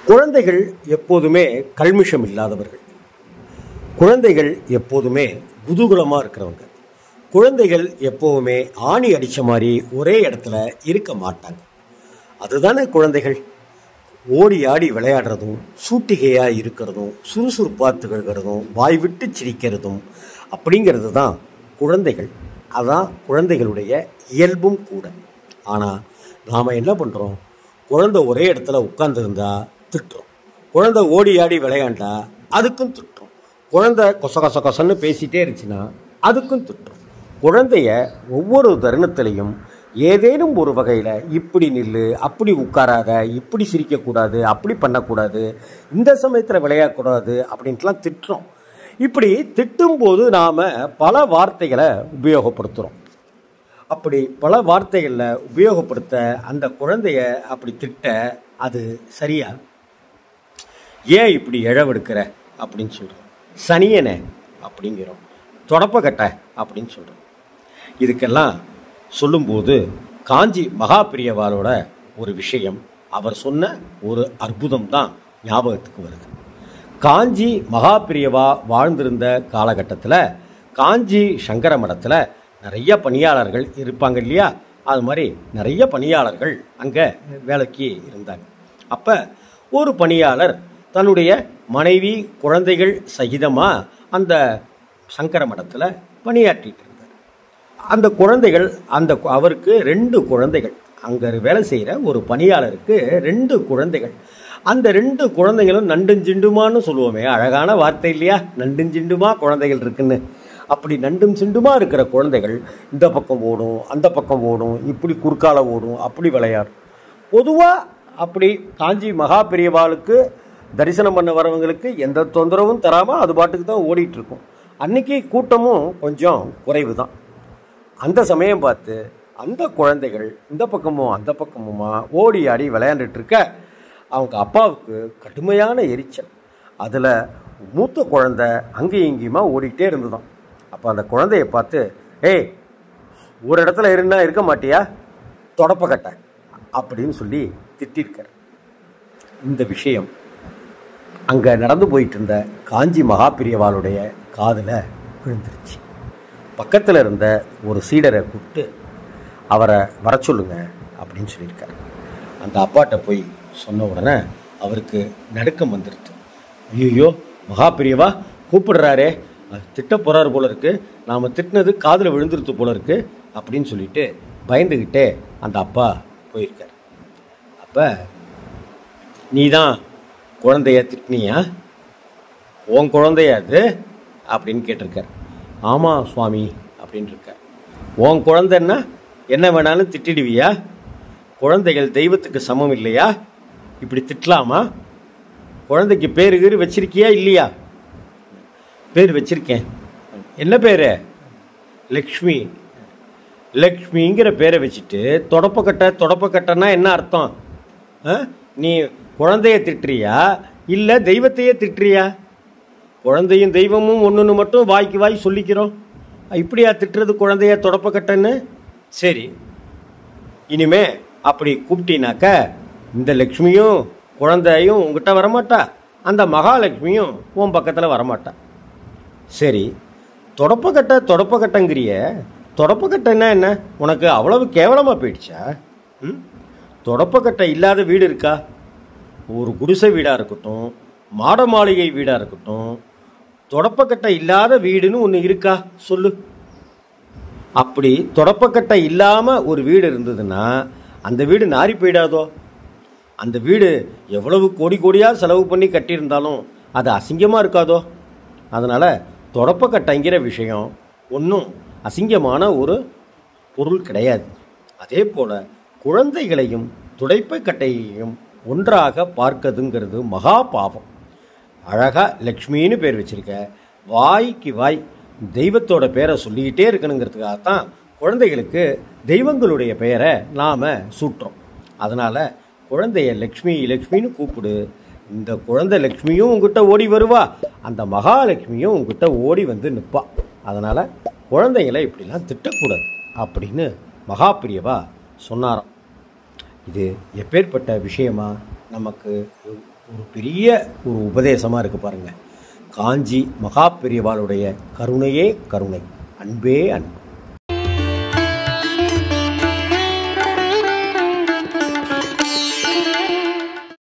குழந்தைகள் எப்போதுமே கல்மிஷம் இல்லாதவர்கள். குழந்தைகள் எப்போதுமே குதூகலமாக இருக்கிறவங்க. குழந்தைகள் எப்போவுமே ஆணி அடித்த மாதிரி ஒரே இடத்துல இருக்க மாட்டாங்க. அதுதானே குழந்தைகள். ஓடி ஆடி விளையாடுறதும், சூட்டிகையாக இருக்கிறதும், சுறுசுறுப்பாக திகழ்கிறதும், வாய் விட்டு சிரிக்கிறதும் அப்படிங்கிறது தான் குழந்தைகள். அதுதான் குழந்தைகளுடைய இயல்பும் கூட. ஆனால் நாம் என்ன பண்ணுறோம்? குழந்தை ஒரே இடத்துல உட்கார்ந்துருந்தா திட்டுறோம். குழந்தை ஓடி ஆடி விளையாண்டா அதுக்கும் திட்டுறோம். குழந்தை கொச கொச கொசன்னு பேசிகிட்டே இருந்துச்சுன்னா அதுக்கும் திட்டுறோம். குழந்தைய ஒவ்வொரு தருணத்திலையும் ஏதேனும் ஒரு வகையில் இப்படி நில்லு, அப்படி உட்காராத, இப்படி சிரிக்கக்கூடாது, அப்படி பண்ணக்கூடாது, இந்த சமயத்தில் விளையாடக்கூடாது அப்படின்ட்டுலாம் திட்டுறோம். இப்படி திட்டும்போது நாம் பல வார்த்தைகளை உபயோகப்படுத்துகிறோம். அப்படி பல வார்த்தைகளில் உபயோகப்படுத்த அந்த குழந்தைய அப்படி திட்ட அது சரியா? ஏன் இப்படி இழவெடுக்கிற அப்படின்னு சொல்கிறோம். சனியனை அப்படிங்கிறோம். தொடப்பக்கட்டை அப்படின்னு சொல்கிறோம். இதுக்கெல்லாம் சொல்லும்போது காஞ்சி மகாபிரியவாளோட ஒரு விஷயம், அவர் சொன்ன ஒரு அற்புதம் தான் ஞாபகத்துக்கு வருது. காஞ்சி மகாபிரியவா வாழ்ந்திருந்த காலகட்டத்தில் காஞ்சி சங்கர மடத்தில் நிறைய பணியாளர்கள் இருப்பாங்க இல்லையா? அது மாதிரி நிறைய பணியாளர்கள் அங்கே வேலைக்கு இருந்தாங்க. அப்போ ஒரு பணியாளர் தன்னுடைய மனைவி குழந்தைகள் சகிதமாக அந்த சங்கர மடத்தில் பணியாற்றிட்டு இருந்தார். அந்த குழந்தைகள் அவருக்கு 2 குழந்தைகள். அங்கே வேலை செய்கிற ஒரு பணியாளருக்கு 2 குழந்தைகள். அந்த 2 குழந்தைகளும் நண்டுஞ்சிண்டுமான்னு சொல்லுவோமே, அழகான வார்த்தை இல்லையா? நண்டுஞ்சிண்டுமா குழந்தைகள் இருக்குன்னு. அப்படி நண்டும் சிண்டுமா இருக்கிற குழந்தைகள் இந்த பக்கம் ஓடும், அந்த பக்கம் ஓடும், இப்படி குறுக்கால ஓடும், அப்படி விளையாடும். பொதுவாக அப்படி காஞ்சி மகா பெரியவாளுக்கு தரிசனம் பண்ண வரவங்களுக்கு எந்த தொந்தரவும் தராமல் அது பாட்டுக்கு தான் ஓடிட்டுருக்கும். அன்றைக்கி கூட்டமும் கொஞ்சம் குறைவு தான். அந்த சமயம் பார்த்து அந்த குழந்தைகள் இந்த பக்கமும் அந்த பக்கமுமா ஓடி ஆடி விளையாண்டுட்டு இருக்க அவங்க அப்பாவுக்கு கடுமையான எரிச்சல். அதில் மூத்த குழந்தை அங்கேயும் இங்கேயுமா ஓடிக்கிட்டே இருந்துதான். அப்போ அந்த குழந்தைய பார்த்து, ஏய், ஒரு இடத்துல இருக்க மாட்டியா, தொடப்பக்கட்டை அப்படின்னு சொல்லி திட்டிருக்கார். இந்த விஷயம் அங்கே நடந்து போயிட்டு இருந்த காஞ்சி மகாபிரியவாளுடைய காதில் விழுந்துருச்சு. பக்கத்தில் இருந்த ஒரு சீடரை கூப்பிட்டு அவரை வர சொல்லுங்க அப்படின்னு சொல்லியிருக்கார். அந்த அப்பாட்ட போய் சொன்ன உடனே அவருக்கு நடுக்கம் வந்துடுது. ஐயோ, மகாபிரியவா கூப்பிடுறாரே, திட்ட போகிறாரு போல இருக்கு, நாம் திட்டினது காதில் விழுந்துருத்து போல இருக்கு அப்படின்னு சொல்லிட்டு பயந்துக்கிட்டே அந்த அப்பா போயிருக்கார். அப்போ நீ தான் குழந்தைய திட்டினியா, உன் குழந்தைய அது அப்படின்னு கேட்டிருக்கார். ஆமாம் சுவாமி அப்படின்னு இருக்கார். உன் குழந்தைன்னா என்ன வேணாலும் திட்டிடுவியா? குழந்தைகள் தெய்வத்துக்கு சமம் இல்லையா? இப்படி திட்டலாமா? குழந்தைக்கு பேரு கீறு வச்சிருக்கியா இல்லையா? பேர் வச்சிருக்கேன். என்ன பேர்? லக்ஷ்மி. லக்ஷ்மிங்கிற பேரை வச்சுட்டு தொடப்பக்கட்டைன்னா என்ன அர்த்தம்? நீ குழந்தைய திட்டுறியா இல்லை தெய்வத்தையே திட்டுறியா? குழந்தையும் தெய்வமும் ஒன்றுன்னு மட்டும் வாய்க்கு வாய் சொல்லிக்கிறோம். இப்படியா திட்டுறது குழந்தைய தொடப்பக்கட்டைன்னு? சரி, இனிமே அப்படி கூப்பிட்டினாக்க இந்த லக்ஷ்மியும் குழந்தையும் உங்ககிட்ட வரமாட்டா, அந்த மகாலட்சுமியும் உன் பக்கத்தில் வரமாட்டா. சரி, தொடப்பக்கட்டைங்கிறிய, தொடப்பக்கட்டைன்னா என்ன? உனக்கு அவ்வளவு கேவலமாக போயிடுச்சா? தொடப்பக்கட்டை இல்லாத வீடு இருக்கா? ஒரு குடிசை வீடாக இருக்கட்டும், மாட மாளிகை வீடாக இருக்கட்டும், தொடப்பக்கட்டை இல்லாத வீடுன்னு ஒன்று இருக்கா சொல்லு. அப்படி தொடப்பக்கட்டை இல்லாமல் ஒரு வீடு இருந்ததுன்னா அந்த வீடு நாரி போயிடாதோ? அந்த வீடு எவ்வளவு கோடி கோடியாக செலவு பண்ணி கட்டியிருந்தாலும் அது அசிங்கமாக இருக்காதோ? அதனால் தொடப்பக்கட்டைங்கிற விஷயம் ஒன்றும் அசிங்கமான ஒரு பொருள் கிடையாது. அதே போல் குழந்தைகளையும் துடைப்பக்கட்டையையும் ஒன்றாக பார்க்கதுங்கிறது மகா பாவம். அழகாக லக்ஷ்மின்னு பேர் வச்சிருக்க, வாய்க்கு வாய் தெய்வத்தோட பேரை சொல்லிக்கிட்டே இருக்கணுங்கிறதுக்காகத்தான் குழந்தைகளுக்கு தெய்வங்களுடைய பெயரை நாம் சூட்டுறோம். அதனால் குழந்தைய லக்ஷ்மின்னு கூப்பிடு. இந்த குழந்தை லக்ஷ்மியும் உங்ககிட்ட ஓடி வருவா, அந்த மகாலட்சுமியும் உங்ககிட்ட ஓடி வந்து நிற்பா. அதனால் குழந்தைகளை இப்படிலாம் திட்டக்கூடாது அப்படின்னு மகாபிரியவா சொன்னாராம். இது எப்பேற்பட்ட விஷயமா நமக்கு ஒரு பெரிய ஒரு உபதேசமாக இருக்குது பாருங்கள். காஞ்சி மகா பெரியவாளுடைய கருணையே கருணை, அன்பே அன்பு.